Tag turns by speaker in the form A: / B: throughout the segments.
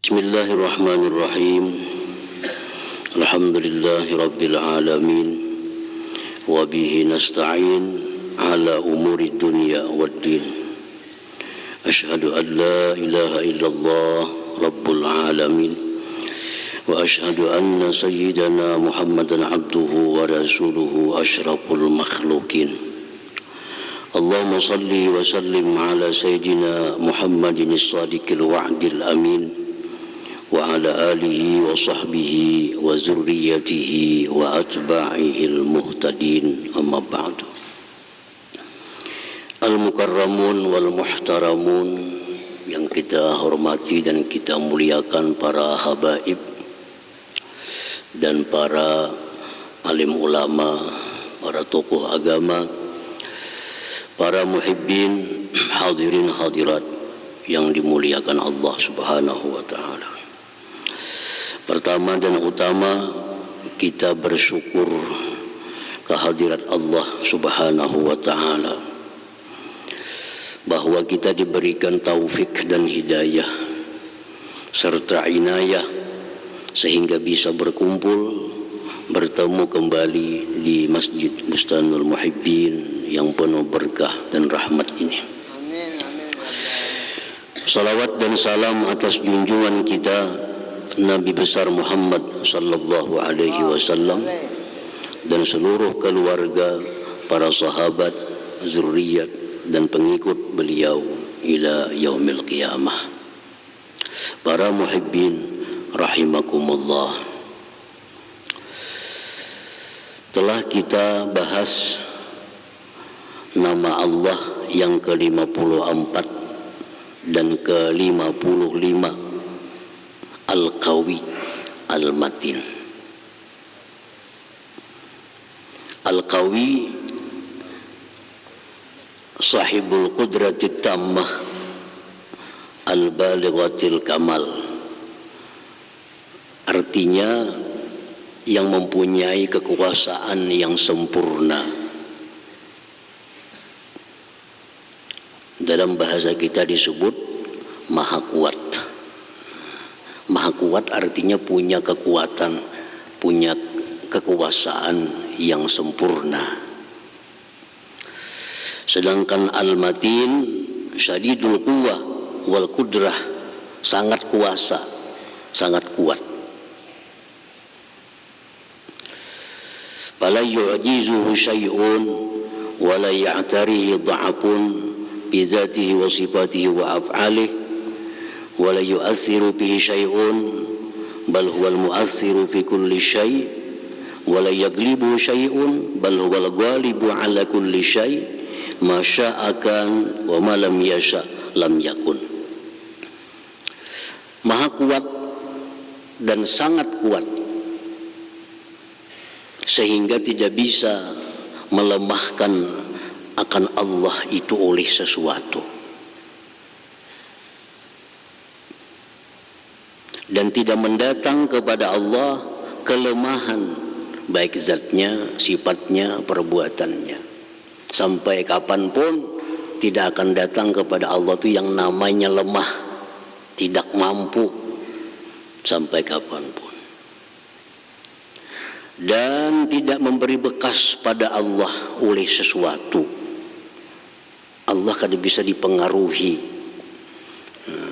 A: Bismillahirrahmanirrahim. Alhamdulillahi rabbil alamin. Wa bihi nasta'in ala umuri dunya waddin. Ashhadu an la ilaha illallah rabbul alamin. Wa ashhadu anna sayyidana Muhammadan abduhu wa rasuluhu asyraful makhlukin. Allahumma salli wa sallim ala sayyidina Muhammadin as-sadiqil wa'dil amin wa ala alihi wa sahbihi wa zurriyatihi wa atba'ihi al-muhtadin, amma ba'du. Al-mukarramun wal muhtaramun yang kita hormati dan kita muliakan, para habaib dan para alim ulama, para tokoh agama, para muhibbin, hadirin hadirat yang dimuliakan Allah Subhanahu wa ta'ala. Pertama dan utama, kita bersyukur kehadirat Allah Subhanahu wa ta'ala, bahwa kita diberikan taufik dan hidayah serta inayah sehingga bisa berkumpul, bertemu kembali di Masjid Bustanul Muhibbin yang penuh berkah dan rahmat ini.
B: Amin, amin.
A: Salawat dan salam atas junjungan kita Nabi besar Muhammad sallallahu alaihi wasallam dan seluruh keluarga, para sahabat, zurriyat dan pengikut beliau ila yaumil qiyamah. Para muhibbin rahimakumullah, telah kita bahas nama Allah yang ke-54 dan ke-55, Al-Qawi Al-Matin. Al-Qawi sahibul qudratit tammah al-balighatil kamal, artinya yang mempunyai kekuasaan yang sempurna. Dalam bahasa kita disebut maha kuat. Maha kuat artinya punya kekuatan, punya kekuasaan yang sempurna. Sedangkan Al-Matin syadidul quwwah wal qudrah, sangat kuasa, sangat kuat. Fala yu'jizuhu syai'un wa la ya'tarihi dha'afun bi dzatihi wa sifatihi wa af'alihi wa la yu'athiru bihi syai'un bal huwal mu'athiru fi kulli syai' wa la yaglibu syai'un bal huwal ghalibu ala kulli syai' ma sya'akan wa ma lam yasha' lam yakun. Maha kuat dan sangat kuat sehingga tidak bisa melemahkan akan Allah itu oleh sesuatu, dan tidak mendatang kepada Allah kelemahan baik zatnya, sifatnya, perbuatannya. Sampai kapanpun tidak akan datang kepada Allah itu yang namanya lemah, tidak mampu, sampai kapanpun. Dan tidak memberi bekas pada Allah oleh sesuatu. Allah kada bisa dipengaruhi,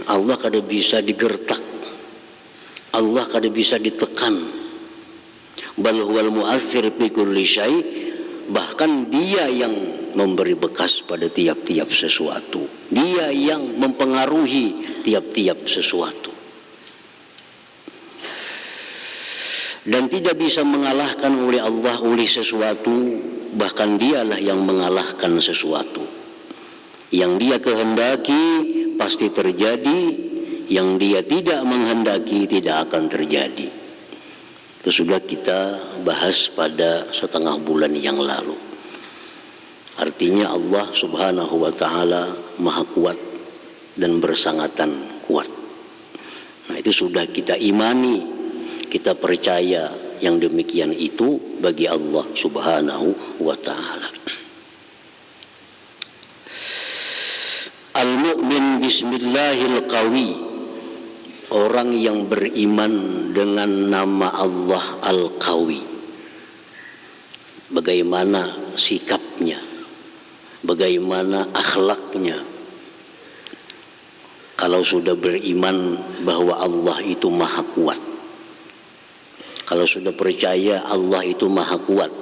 A: Allah kada bisa digertak, Allah kada bisa ditekan. Bal huwal mu'athir fi kulli syai', bahkan dia yang memberi bekas pada tiap-tiap sesuatu, dia yang mempengaruhi tiap-tiap sesuatu, dan tidak bisa mengalahkan oleh Allah oleh sesuatu, bahkan dialah yang mengalahkan sesuatu. Yang dia kehendaki pasti terjadi, yang dia tidak menghendaki tidak akan terjadi. Itu sudah kita bahas pada setengah bulan yang lalu. Artinya Allah Subhanahu wa ta'ala maha kuat dan bersangatan kuat. Nah, itu sudah kita imani, kita percaya yang demikian itu bagi Allah Subhanahu wa ta'ala. Al-mu'min bismillahil qawi orang yang beriman dengan nama Allah Al-Qawi, bagaimana sikapnya, bagaimana akhlaknya. Kalau sudah beriman bahwa Allah itu maha kuat, kalau sudah percaya Allah itu maha kuat,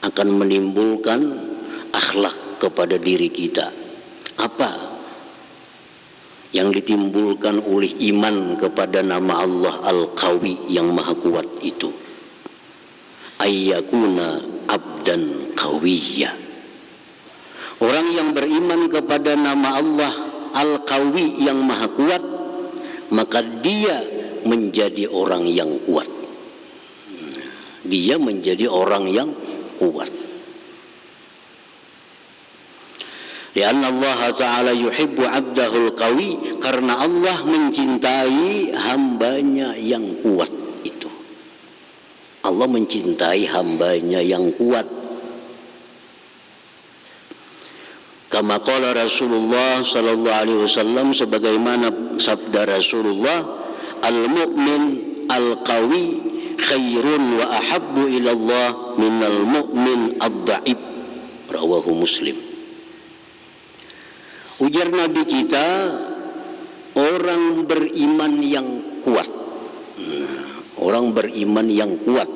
A: akan menimbulkan akhlak kepada diri kita. Apa yang ditimbulkan oleh iman kepada nama Allah Al-Qawi yang maha kuat itu? Ayyakuna abdan qawiyya. Orang yang beriman kepada nama Allah Al-Qawi yang maha kuat, maka dia menjadi orang yang kuat. Dia menjadi orang yang kuat. Lianna Allah Ta'ala yuhibbu abdahul qawi, karena Allah mencintai hambanya yang kuat itu. Allah mencintai hambanya yang kuat. Kama qala Rasulullah sallallahu alaihi wasallam, sebagaimana sabda Rasulullah, al-mu'min al-qawi khairun wa ahabbu ila Allah minal mu'min ad-dha'if. Rawahu Muslim. Ujar Nabi kita, orang beriman yang kuat, orang beriman yang kuat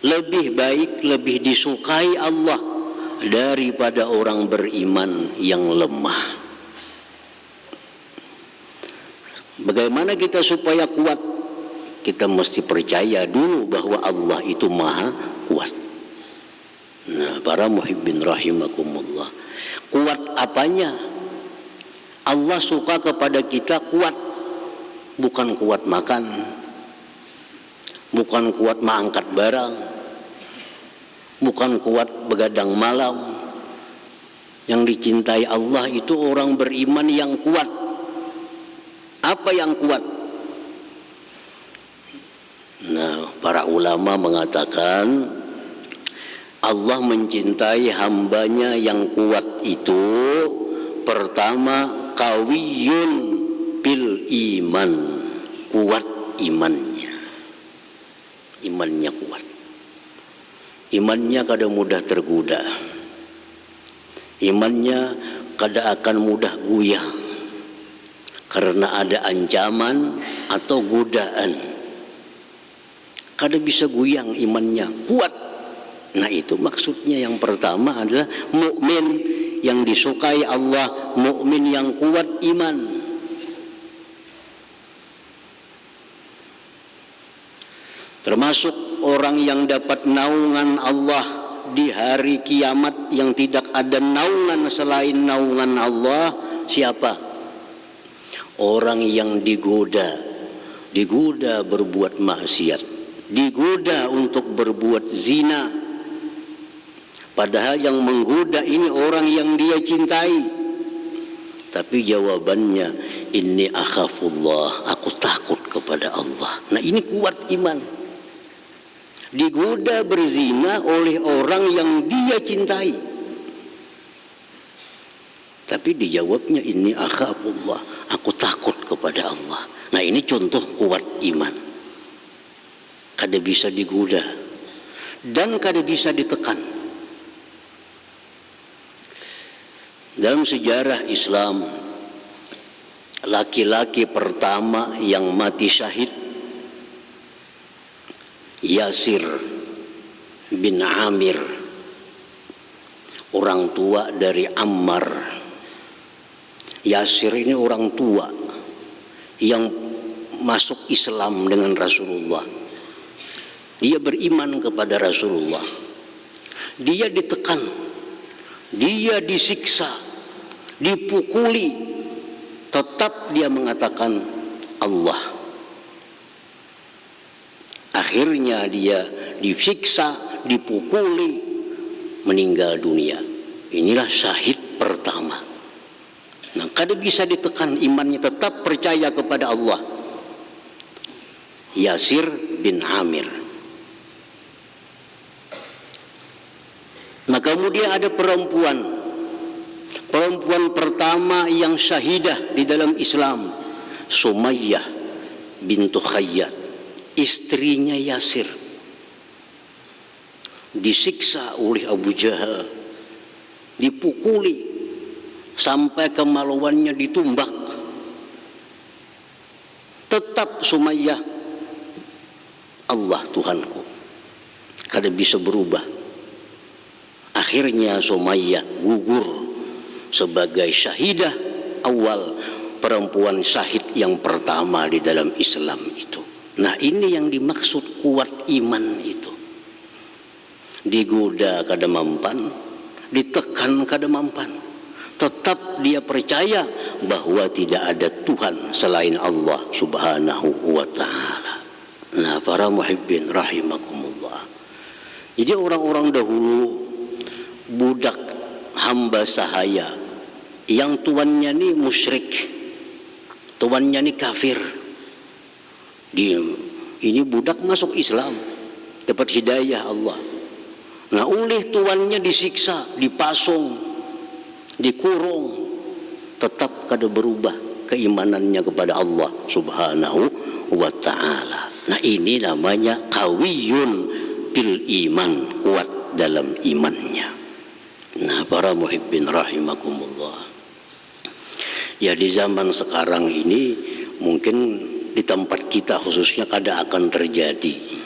A: lebih baik, lebih disukai Allah daripada orang beriman yang lemah. Bagaimana kita supaya kuat? Kita mesti percaya dulu bahwa Allah itu maha kuat. Nah, para muhibbin rahimakumullah, kuat apanya? Allah suka kepada kita kuat, bukan kuat makan, bukan kuat mengangkat barang, bukan kuat begadang malam. Yang dicintai Allah itu orang beriman yang kuat. Apa yang kuat? Nah, para ulama mengatakan Allah mencintai hambanya yang kuat itu, pertama, qawiyun bil iman, kuat imannya. Imannya kuat. Imannya kada mudah tergoda. Imannya kada akan mudah goyah karena ada ancaman atau godaan. Kada bisa goyang imannya, kuat. Nah, itu maksudnya. Yang pertama adalah mukmin yang disukai Allah, mukmin yang kuat iman. Termasuk orang yang dapat naungan Allah di hari kiamat, yang tidak ada naungan selain naungan Allah. Siapa? Orang yang digoda berbuat maksiat, digoda untuk berbuat zina. Padahal yang menggoda ini orang yang dia cintai, tapi jawabannya, inni akhafullah, aku takut kepada Allah. Nah, ini kuat iman. Digoda berzina oleh orang yang dia cintai, tapi dijawabnya, inni akhafullah, aku takut kepada Allah. Nah, ini contoh kuat iman. Kada bisa digoda dan kada bisa ditekan. Dalam sejarah Islam, laki-laki pertama yang mati syahid Yasir bin Amir, orang tua dari Ammar. Yasir ini orang tua yang masuk Islam dengan Rasulullah. Dia beriman kepada Rasulullah. Dia ditekan, dia disiksa, dipukuli, tetap dia mengatakan Allah. Akhirnya dia disiksa, dipukuli, meninggal dunia. Inilah syahid pertama. Nah, kada bisa ditekan imannya, tetap percaya kepada Allah. Yasir bin Amir. Nah, kemudian ada perempuan pertama yang syahidah di dalam Islam, Sumayyah bintu Khayyat, istrinya Yasir, disiksa oleh Abu Jahal, dipukuli sampai kemaluannya ditumbak. Tetap Sumayyah, Allah Tuhanku, kada bisa berubah. Akhirnya Sumayyah gugur sebagai syahidah awal, perempuan syahid yang pertama di dalam Islam itu. Nah, ini yang dimaksud kuat iman itu. Digoda kada mampan, ditekan kada mampan, tetap dia percaya bahwa tidak ada Tuhan selain Allah Subhanahu wa ta'ala. Nah, para muhibbin rahimakumullah. Jadi orang-orang dahulu, budak hamba sahaya yang tuannya ni musyrik, tuannya ni kafir, ini budak masuk Islam, dapat hidayah Allah. Nah, oleh tuannya disiksa, dipasung, dikurung, tetap kada berubah keimanannya kepada Allah Subhanahu wa ta'ala. Nah, ini namanya qawiyun bil iman, kuat dalam imannya. Nah, para muhibbin rahimakumullah. Ya, di zaman sekarang ini mungkin di tempat kita khususnya kada akan terjadi.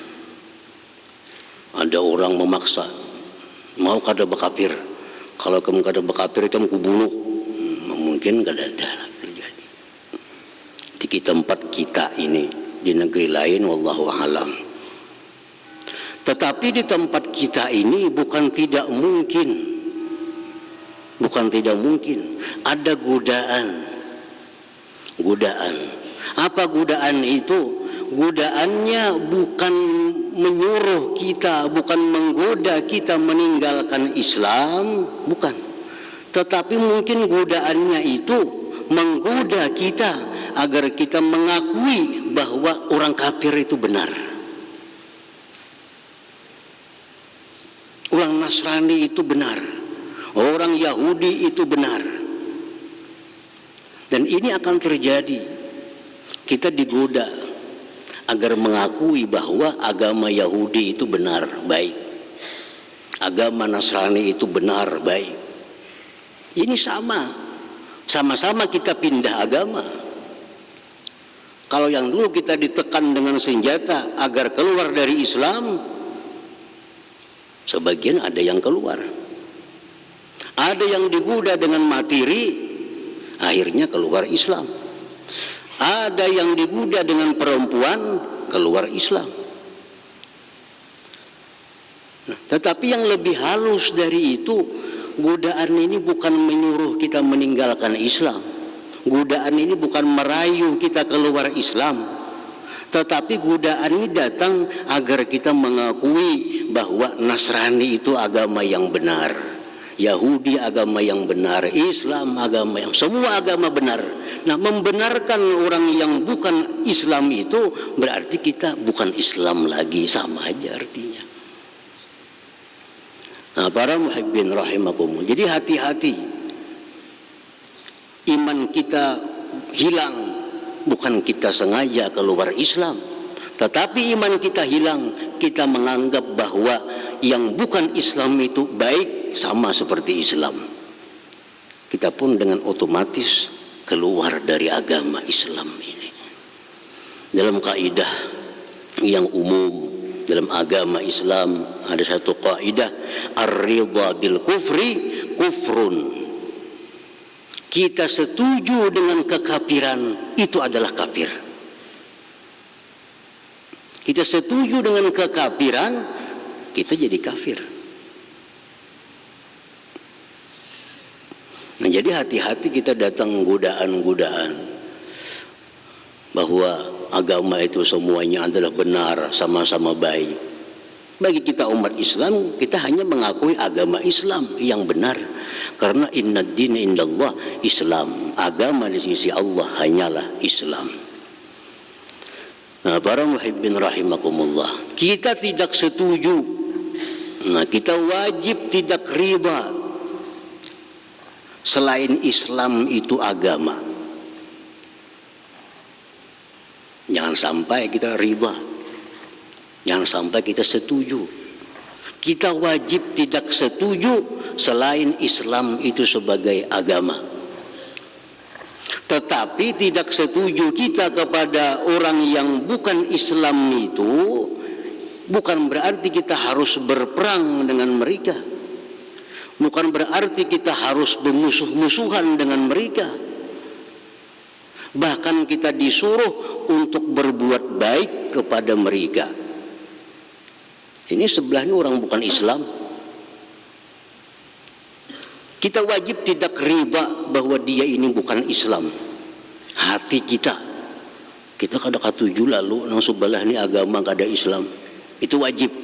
A: Ada orang memaksa, mau kada bekafir, kalau kamu kada bekafir kamu kubunuh. Mungkin kada ada terjadi di tempat kita ini, di negeri lain wallahu alam. Tetapi di tempat kita ini bukan tidak mungkin, ada godaan. Apa godaan itu? Godaannya bukan menyuruh kita, bukan menggoda kita meninggalkan Islam, bukan. Tetapi mungkin godaannya itu menggoda kita agar kita mengakui bahwa orang kafir itu benar, orang Nasrani itu benar, orang Yahudi itu benar. Dan ini akan terjadi. Kita digoda agar mengakui bahwa agama Yahudi itu benar, baik, agama Nasrani itu benar, baik. Ini sama-sama kita pindah agama. Kalau yang dulu kita ditekan dengan senjata agar keluar dari Islam, sebagian ada yang keluar. Ada yang digoda dengan materi, akhirnya keluar Islam. Ada yang digoda dengan perempuan, keluar Islam. Nah, tetapi yang lebih halus dari itu, godaan ini bukan menyuruh kita meninggalkan Islam. Godaan ini bukan merayu kita keluar Islam. Tetapi godaan ini datang agar kita mengakui bahwa Nasrani itu agama yang benar, Yahudi agama yang benar, Islam agama yang, semua agama benar. Nah, membenarkan orang yang bukan Islam itu berarti kita bukan Islam lagi, sama aja artinya. Nah, para muhibbin rahimakumullah. Jadi hati-hati. Iman kita hilang bukan kita sengaja keluar Islam, tetapi iman kita hilang, kita menganggap bahwa yang bukan Islam itu baik, sama seperti Islam. Kita pun dengan otomatis keluar dari agama Islam ini. Dalam kaidah yang umum dalam agama Islam ada satu kaidah, ar-ridha bil kufri kufrun. Kita setuju dengan kekafiran, itu adalah kafir. Kita setuju dengan kekafiran, kita jadi kafir. Nah, jadi hati-hati kita datang godaan-godaan bahwa agama itu semuanya adalah benar, sama-sama baik. Bagi kita umat Islam, kita hanya mengakui agama Islam yang benar. Karena inna dina indallah Islam, agama di sisi Allah hanyalah Islam. Nah, para muhibbin rahimakumullah, kita tidak setuju. Nah, kita wajib tidak riba selain Islam itu agama. Jangan sampai kita riba, jangan sampai kita setuju. Kita wajib tidak setuju selain Islam itu sebagai agama. Tetapi tidak setuju kita kepada orang yang bukan Islam itu bukan berarti kita harus berperang dengan mereka. Bukan berarti kita harus bermusuh-musuhan dengan mereka. Bahkan kita disuruh untuk berbuat baik kepada mereka. Ini sebelahnya orang bukan Islam. Kita wajib tidak ridha bahwa dia ini bukan Islam. Hati kita kada katuju lalu nang sebelah ni agama kada Islam. Itu wajib.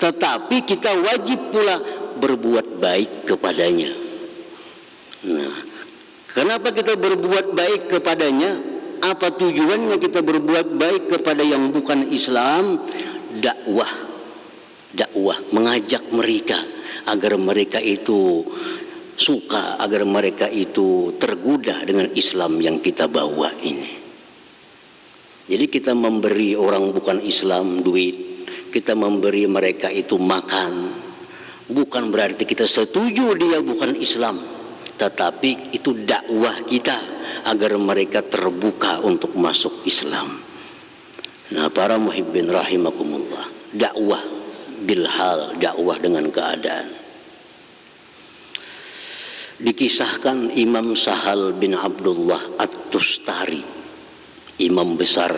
A: Tetapi kita wajib pula berbuat baik kepadanya. Nah, kenapa kita berbuat baik kepadanya? Apa tujuannya kita berbuat baik kepada yang bukan Islam? Dakwah, mengajak mereka agar mereka itu suka, agar mereka itu tergoda dengan Islam yang kita bawa ini. Jadi kita memberi orang bukan Islam duit, kita memberi mereka itu makan, bukan berarti kita setuju dia bukan Islam, tetapi itu dakwah kita agar mereka terbuka untuk masuk Islam. Nah, para muhibbin rahimakumullah, dakwah bilhal, dakwah dengan keadaan. Dikisahkan Imam Sahal bin Abdullah At-Tustari, imam besar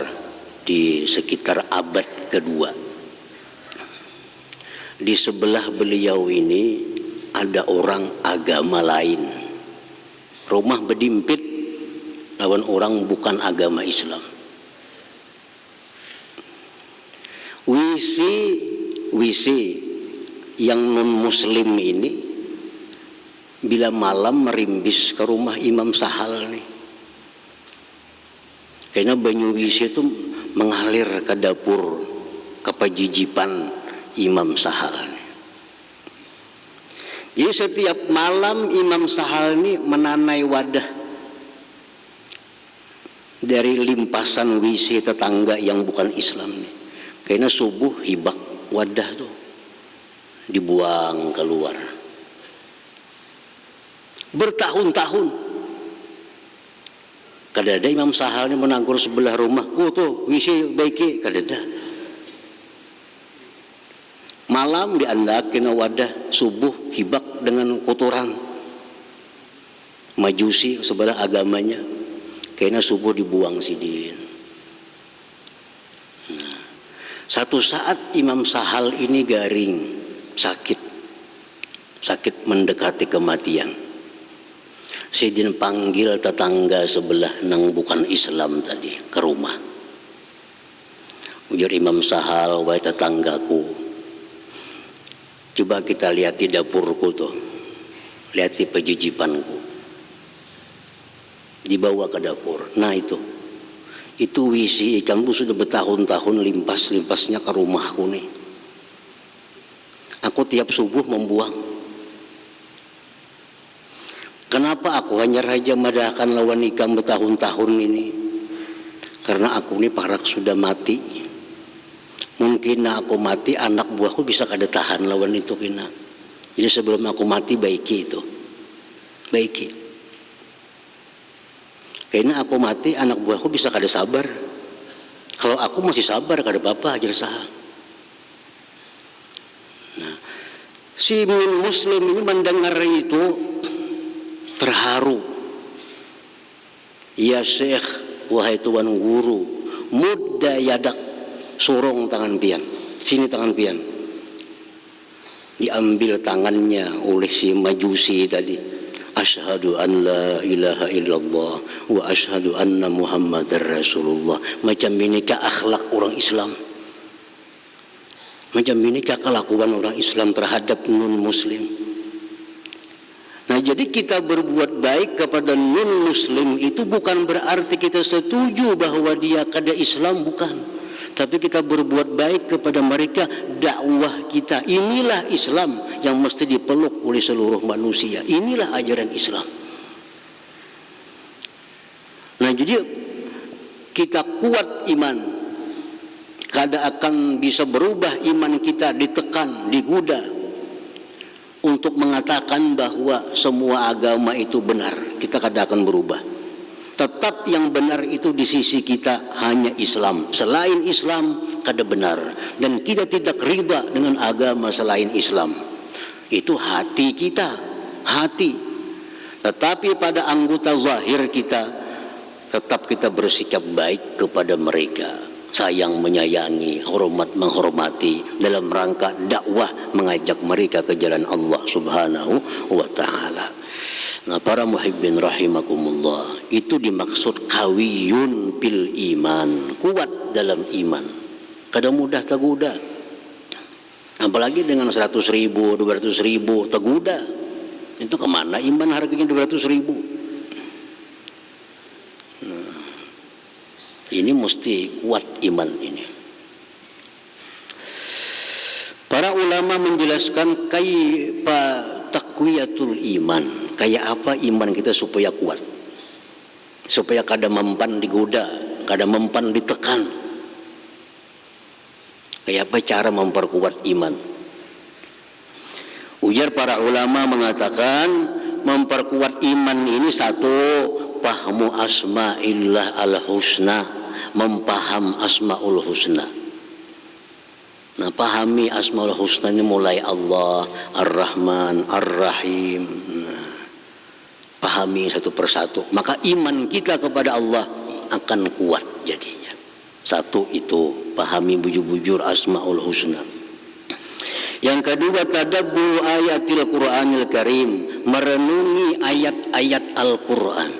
A: di sekitar abad kedua. Di sebelah beliau ini ada orang agama lain, rumah berdimpit lawan orang bukan agama Islam. WC yang non muslim ini bila malam merimbis ke rumah Imam Sahal nih, karena banyu WC itu mengalir ke dapur kepajijipan Imam Sahal nih. Jadi setiap malam Imam Sahal ini menanai wadah dari limpasan WC tetangga yang bukan Islam nih. Karena subuh hibak wadah tuh dibuang keluar. Bertahun-tahun kadada Imam Sahal ini menanggur sebelah rumah, oh tuh WC baiki, kadada. Malam diandakin wadah, subuh hibak dengan kotoran majusi sebelah agamanya, karena subuh dibuang sidin. Nah, satu saat Imam Sahal ini garing, sakit mendekati kematian. Sidin panggil tetangga sebelah nang bukan Islam tadi ke rumah. Ujar Imam Sahal, wahai tetanggaku, coba kita lihat di dapurku tuh, lihat di pejijipanku. Dibawa ke dapur. Nah itu WC ikan bu sudah bertahun-tahun limpasnya ke rumahku nih. Aku tiap subuh membuang. Kenapa aku hanya raja madahkan lawan ikan bertahun-tahun ini? Karena aku ini parak sudah mati. Mungkin aku mati, anak buahku bisa kada tahan lawan itu kena. Jadi sebelum aku mati baiki itu, baiki. Karena aku mati, anak buahku bisa kada sabar. Kalau aku masih sabar, kada apa-apa ajar sah. Nah, si muslim ini mendengar itu terharu. Ya Syekh, wahai tuan guru, mudda yadak, sorong tangan pian, sini tangan pian. Diambil tangannya oleh si majusi tadi. Asyhadu an la ilaha illallah wa asyhadu anna muhammadar rasulullah. Macam inikah akhlak orang Islam, macam inikah kelakuan orang Islam terhadap non muslim. Nah, jadi kita berbuat baik kepada non muslim itu bukan berarti kita setuju bahwa dia kada Islam, bukan. Tapi kita berbuat baik kepada mereka, dakwah kita. Inilah Islam yang mesti dipeluk oleh seluruh manusia. Inilah ajaran Islam. Nah, jadi kita kuat iman, kada akan bisa berubah iman kita ditekan, digoda untuk mengatakan bahwa semua agama itu benar. Kita kada akan berubah. Tetap yang benar itu di sisi kita hanya Islam. Selain Islam kada benar, dan kita tidak ridha dengan agama selain Islam. Itu hati kita, hati. Tetapi pada anggota zahir kita tetap kita bersikap baik kepada mereka, sayang menyayangi, hormat menghormati, dalam rangka dakwah mengajak mereka ke jalan Allah Subhanahu wa taala. Nah, para muhibbin rahimakumullah, itu dimaksud kawiyun bil iman, kuat dalam iman. Kada mudah tergoda. Apalagi dengan 100.000, 200.000 tergoda. Itu kemana iman harganya 200.000? Nah, ini mesti kuat iman ini. Para ulama menjelaskan kaifa taqwiyatul iman. Kayak apa iman kita supaya kuat, supaya kada mempan digoda, kada mempan ditekan. Kayak apa cara memperkuat iman? Ujar para ulama mengatakan, memperkuat iman ini satu, pahmu asma'illah al-husna, mempaham asma'ul husna. Nah, pahami asma'ul husna ini mulai Allah, Ar-Rahman, Ar-Rahim. Nah, pahami satu persatu, maka iman kita kepada Allah akan kuat jadinya. Satu itu, pahami bujur-bujur asma'ul husna. Yang kedua, tadabbur ayatil Qur'anil Karim, merenungi ayat-ayat Al-Qur'an.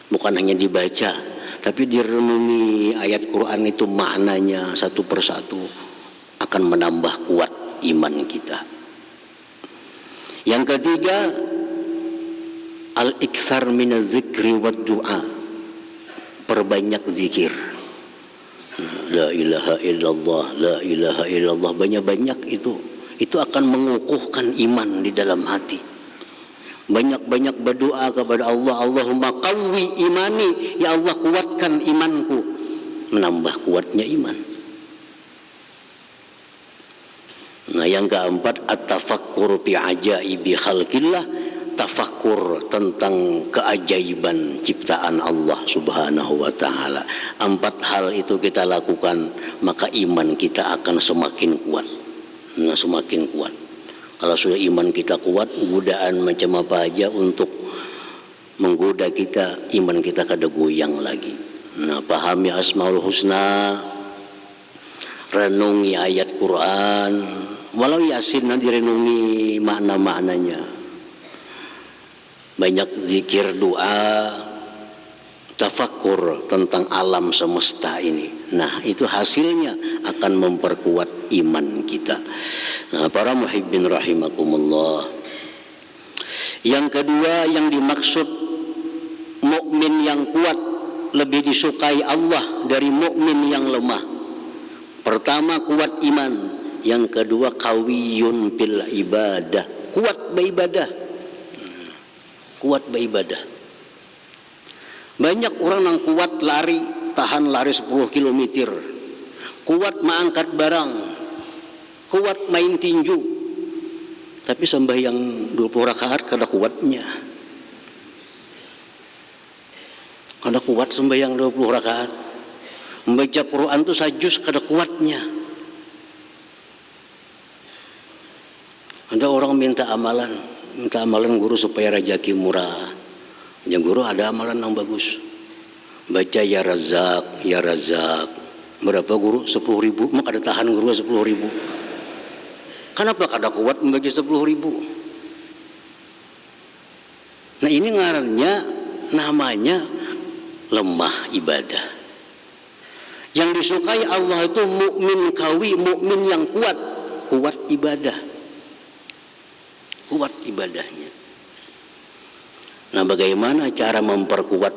A: Bukan hanya dibaca, tapi direnungi ayat Qur'an itu, maknanya satu persatu akan menambah kuat iman kita. Yang ketiga, al-iksar minaz zikri wad du'a, perbanyak zikir. La ilaha illallah, la ilaha illallah, banyak-banyak itu akan mengukuhkan iman di dalam hati. Banyak-banyak berdoa kepada Allah, Allahumma qawwi imani, ya Allah kuatkan imanku, menambah kuatnya iman. Nah, yang keempat, at-tafakkur fi ajaibi khalqillah, tafakkur tentang keajaiban ciptaan Allah Subhanahu wa taala. 4 hal itu kita lakukan, maka iman kita akan semakin kuat. Nah, semakin kuat. Kalau sudah iman kita kuat, godaan macam apa aja untuk menggoda kita, iman kita kada goyang lagi. Nah, pahami asmaul husna, renungi ayat Quran, walau Yasin nanti renungi makna-maknanya. Banyak zikir, doa, tafakkur tentang alam semesta ini. Nah, itu hasilnya akan memperkuat iman kita. Nah, para muhibbin rahimakumullah, yang kedua yang dimaksud mukmin yang kuat lebih disukai Allah dari mukmin yang lemah. Pertama, kuat iman. Yang kedua, qawiyun bil ibadah, kuat beribadah. Kuat beribadah. Banyak orang yang kuat lari, tahan lari 10 km, kuat mengangkat barang, kuat main tinju, tapi sembahyang 20 rakaat kada kuatnya. Kada kuat sembahyang 20 rakaat. Membaca Quran itu sajus kada kuatnya. Ada orang minta amalan guru supaya rezeki murah. Yang guru ada amalan yang bagus. Baca ya Razak, ya Razak. Berapa guru? 10.000. Mak ada tahan guru 10.000. Kenapa kada kuat membaca 10.000? Nah, ini ngarannya, namanya lemah ibadah. Yang disukai Allah itu mukmin kawi, mukmin yang kuat, kuat ibadah. Kuat ibadahnya. Nah, bagaimana cara memperkuat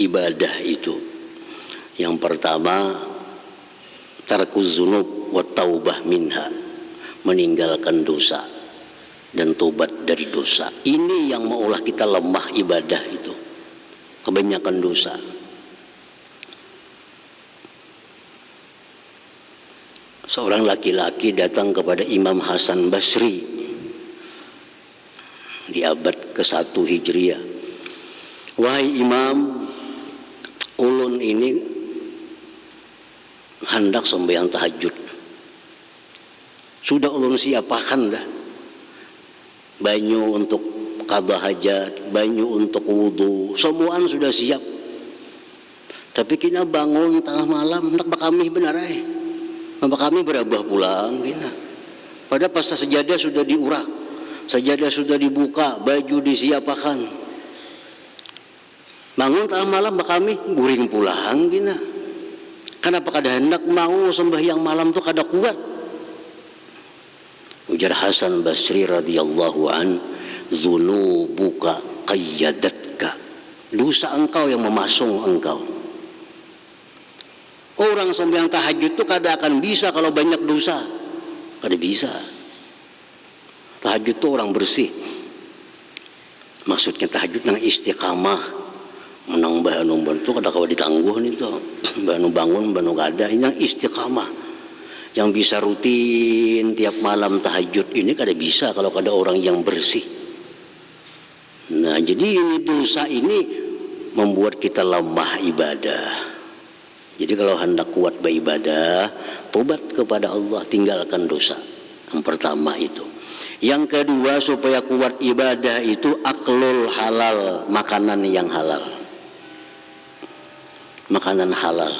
A: ibadah itu? Yang pertama, tarkuz dzunub wa taubah minha, meninggalkan dosa dan tobat dari dosa. Ini yang maulah kita lemah ibadah itu. Kebanyakan dosa. Seorang laki-laki datang kepada Imam Hasan Basri di abad ke-1 Hijriah. Wahai Imam, ulun ini hendak sembahyang tahajud. Sudah ulun siapakan dah. Banyu untuk qada hajat, banyu untuk wudu, semuaan sudah siap. Tapi kina bangun tengah malam hendak bakami benar Maka kami berabah pulang kina. Pada pas sejadah sudah diurak, sejadah sudah dibuka, baju disiapakan. Bangun tengah malam kami guring pulang kina. Kenapa kada hendak mau sembahyang malam tu kada kuat? Ujar Hasan Basri radhiyallahu an, zunubuka qayyadatka. Dosa engkau yang memasung engkau. Orang sembahyang tahajud itu kada akan bisa kalau banyak dosa. Kada bisa. Tahajud itu orang bersih. Maksudnya tahajud nang istiqamah. Menang bahanu itu kada kawa ditangguh nih to. Bahanu bangun, bahanu kada. Ini yang istiqamah. Yang bisa rutin tiap malam tahajud ini kada bisa kalau kada orang yang bersih. Nah, jadi ini dosa ini membuat kita lemah ibadah. Jadi kalau hendak kuat beribadah, tobat kepada Allah, tinggalkan dosa. Yang pertama itu. Yang kedua, supaya kuat ibadah itu aklul halal, makanan yang halal. Makanan halal.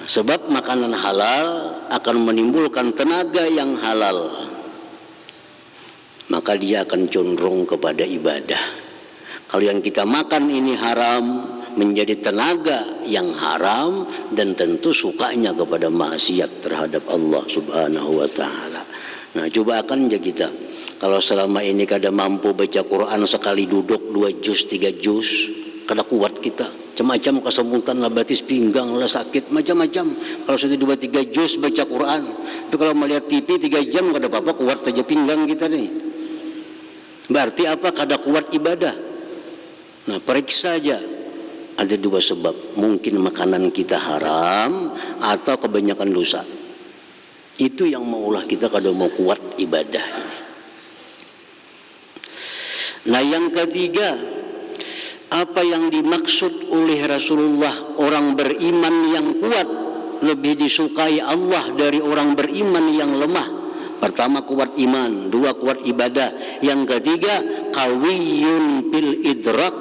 A: Sebab makanan halal akan menimbulkan tenaga yang halal. Maka dia akan condong kepada ibadah. Kalau yang kita makan ini haram, menjadi tenaga yang haram dan tentu sukanya kepada maksiat terhadap Allah Subhanahu wa taala. Nah, coba akan aja kita kalau selama ini kada mampu baca Quran sekali duduk 2 juz 3 juz, kada kuat kita. Macam-macam kesemutan lah, batis pinggang lah, sakit macam-macam. Kalau sudah 2-3 juz baca Quran, tapi kalau melihat TV 3 jam kada apa-apa, kuat saja pinggang kita nih. Berarti apa? Kada kuat ibadah. Nah, periksa aja. Ada 2 sebab, mungkin makanan kita haram atau kebanyakan dosa. Itu yang maulah kita kalau mau kuat ibadah ini. Nah, yang ketiga, apa yang dimaksud oleh Rasulullah, orang beriman yang kuat lebih disukai Allah dari orang beriman yang lemah. Pertama, kuat iman. 2, kuat ibadah. Yang ketiga, qawiyun bil idrak,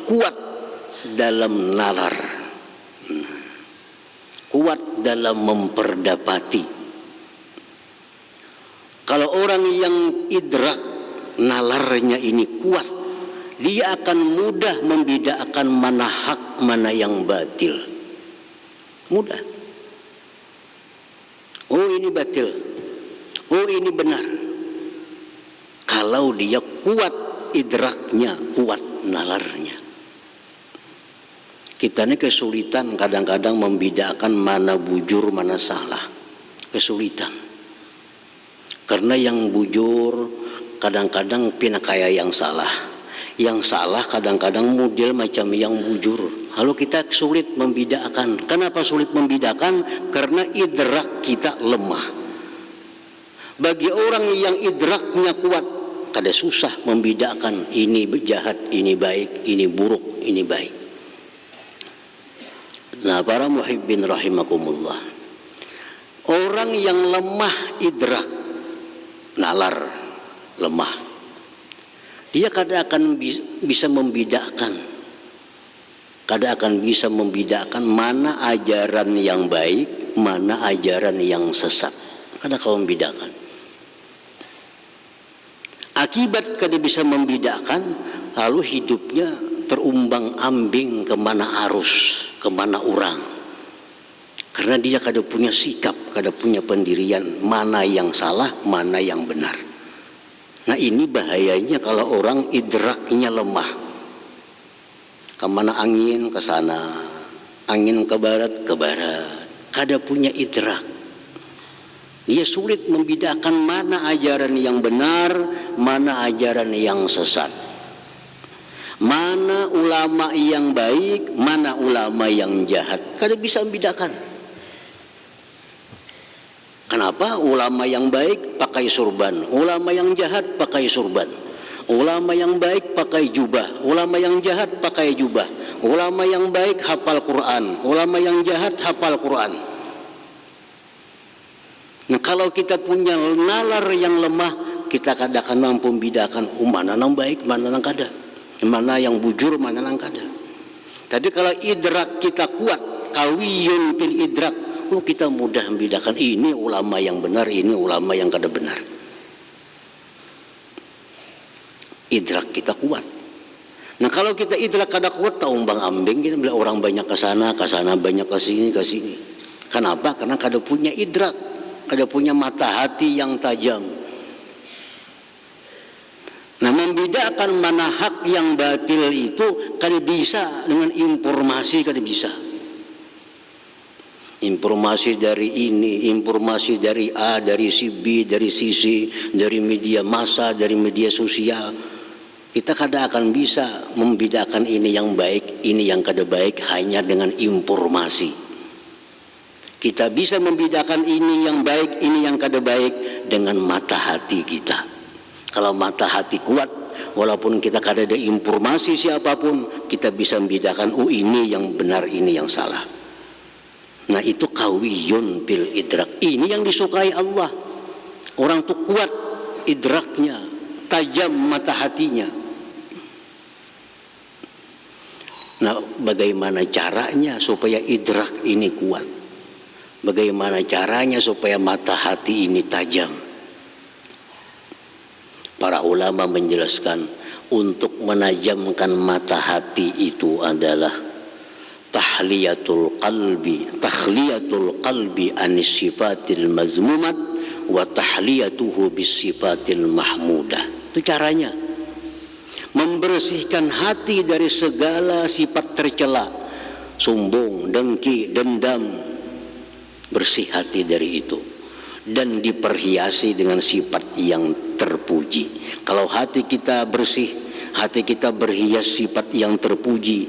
A: kuat dalam nalar, kuat dalam memperdapati. Kalau orang yang idrak, nalarnya ini kuat, dia akan mudah membedakan mana hak, mana yang batil. Mudah. Oh, ini batil, oh ini benar. Kalau dia kuat idraknya, kuat nalarnya. Kita ini kesulitan kadang-kadang membedakan mana bujur, mana salah. Kesulitan. Karena yang bujur kadang-kadang pinakaya yang salah. Yang salah kadang-kadang model macam yang bujur. Lalu kita sulit membedakan. Kenapa sulit membedakan? Karena idrak kita lemah. Bagi orang yang idraknya kuat, kada susah membedakan ini jahat, ini baik, ini buruk, ini baik. Nah, para muhibbin rahimakumullah, orang yang lemah idrak, nalar, lemah, dia kada akan bisa membedakan, kada akan bisa membedakan mana ajaran yang baik, mana ajaran yang sesat. Kada kau membedakan. Akibat kada bisa membedakan, lalu hidupnya terumbang-ambing kemana arus, kemana orang. Karena dia kada punya sikap, kada punya pendirian, mana yang salah, mana yang benar. Nah, ini bahayanya kalau orang idraknya lemah. Kemana angin, ke sana. Angin ke barat, ke barat. Kada punya idrak. Dia sulit membedakan mana ajaran yang benar, mana ajaran yang sesat. Mana ulama yang baik, mana ulama yang jahat. Kada bisa membedakan. Kenapa? Ulama yang baik pakai surban, ulama yang jahat pakai surban. Ulama yang baik pakai jubah, ulama yang jahat pakai jubah. Ulama yang baik hafal Quran, ulama yang jahat hafal Quran. Nah, kalau kita punya nalar yang lemah, kita kadang akan mampu membedakan mana yang baik, mana yang kada, mana yang bujur, mana yang kada. Tapi kalau idrak kita kuat, kawiyun fil idrak, kita mudah membedakan ini ulama yang benar, ini ulama yang kada benar. Idrak kita kuat. Nah, kalau kita idrak kada kuat, umbang ambing kita bilang orang banyak ke sana banyak ke sini ke sini. Kenapa? Karena kada punya idrak, kada punya mata hati yang tajam. Nah, membedakan mana hak yang batil itu kada bisa dengan informasi, kada bisa. Informasi dari ini, informasi dari A, dari si B, dari si C, dari media massa, dari media sosial. Kita kada akan bisa membedakan ini yang baik, ini yang kada baik hanya dengan informasi. Kita bisa membedakan ini yang baik, ini yang kada baik dengan mata hati kita. Kalau mata hati kuat, walaupun kita kada ada informasi siapapun, kita bisa membedakan ini yang benar, ini yang salah. Nah, itu kawiyun bil idrak. Ini yang disukai Allah. Orang itu kuat idraknya, tajam mata hatinya. Nah, bagaimana caranya supaya idrak ini kuat? Bagaimana caranya supaya mata hati ini tajam? Para ulama menjelaskan untuk menajamkan mata hati itu adalah takhliyatul qalbi anis sifatil mazmumat wa tahliyatuhu bis sifatil mahmudah. Itu caranya. Membersihkan hati dari segala sifat tercela, sombong, dengki, dendam. Bersih hati dari itu dan diperhiasi dengan sifat yang terpuji. Kalau hati kita bersih, hati kita berhias sifat yang terpuji,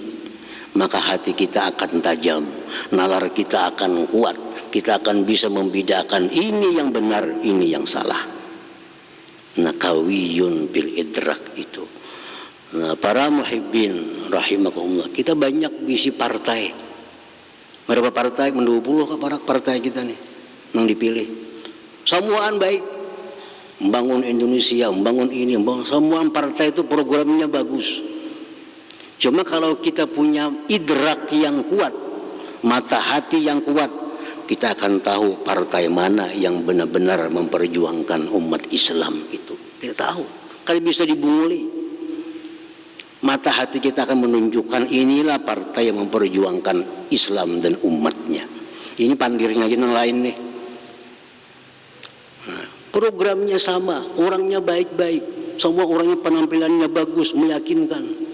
A: maka hati kita akan tajam, nalar kita akan kuat, kita akan bisa membedakan ini yang benar, ini yang salah. Nah, kawiyun bil idrak itu. Nah, para muhibbin rahimakumullah, kita banyak bisi partai. Berapa partai? 20 ke partai kita nih yang dipilih. Semuaan baik, membangun Indonesia, membangun ini, membangun. Semua partai itu programnya bagus. Cuma kalau kita punya idrak yang kuat, mata hati yang kuat, kita akan tahu partai mana yang benar-benar memperjuangkan umat Islam itu. Kita tahu. Kalau bisa dibunguli, mata hati kita akan menunjukkan inilah partai yang memperjuangkan Islam dan umatnya. Ini pandirnya yang lain nih. Nah, programnya sama, orangnya baik-baik, semua orangnya penampilannya bagus, meyakinkan.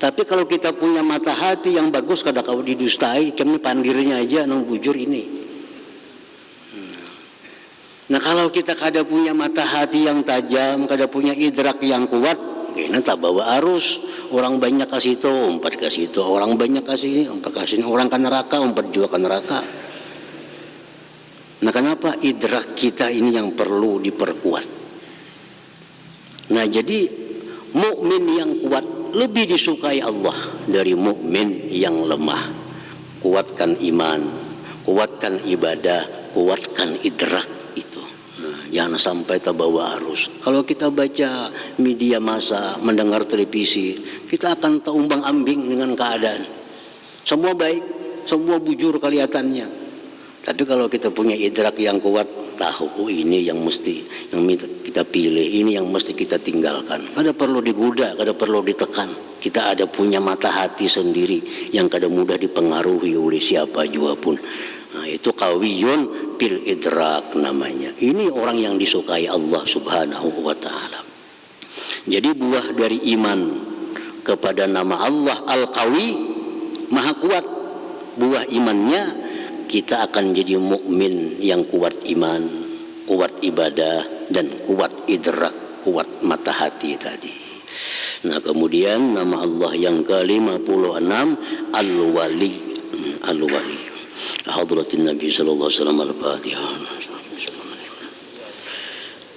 A: Tapi kalau kita punya mata hati yang bagus, kada kau didustai, kami pandirnya aja nang bujur ini. Nah, kalau kita kada punya mata hati yang tajam, kada punya idrak yang kuat, kena tak bawa arus. Orang banyak ke situ, umpat ke situ. Orang banyak ke sini, umpat ke sini. Orang ke neraka, umpat juga ke neraka. Nah, kenapa idrak kita ini yang perlu diperkuat? Nah, jadi mukmin yang kuat lebih disukai Allah dari mukmin yang lemah. Kuatkan iman, kuatkan ibadah, kuatkan idrak itu. Nah, jangan sampai terbawa arus. Kalau kita baca media massa, mendengar televisi, kita akan terumbang ambing dengan keadaan. Semua baik, semua bujur kelihatannya. Tapi kalau kita punya idrak yang kuat, tahu ini yang mesti yang kita pilih, ini yang mesti kita tinggalkan. Kada perlu digoda, kada perlu ditekan. Kita ada punya mata hati sendiri yang kada mudah dipengaruhi oleh siapa juga pun. Nah, itu kawiyun bil idrak namanya. Ini orang yang disukai Allah Subhanahu wa taala. Jadi buah dari iman kepada nama Allah Al-Qawi, Maha Kuat, buah imannya kita akan jadi mukmin yang kuat iman, kuat ibadah, dan kuat idrak, kuat mata hati tadi. Nah, kemudian nama Allah yang ke-56 Al-Wali. Al-Wali. Hadratin Nabi sallallahu alaihi wasallam. Al-Fatihah.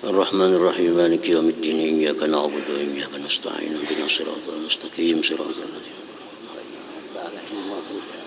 A: Ar-Rahmanir Rahim Maliki Yaumiddin Iyyaka na'budu wa iyyaka nasta'in ihdinas siratal mustaqim siratal ladzina an'amta 'alaihim ghairil maghdubi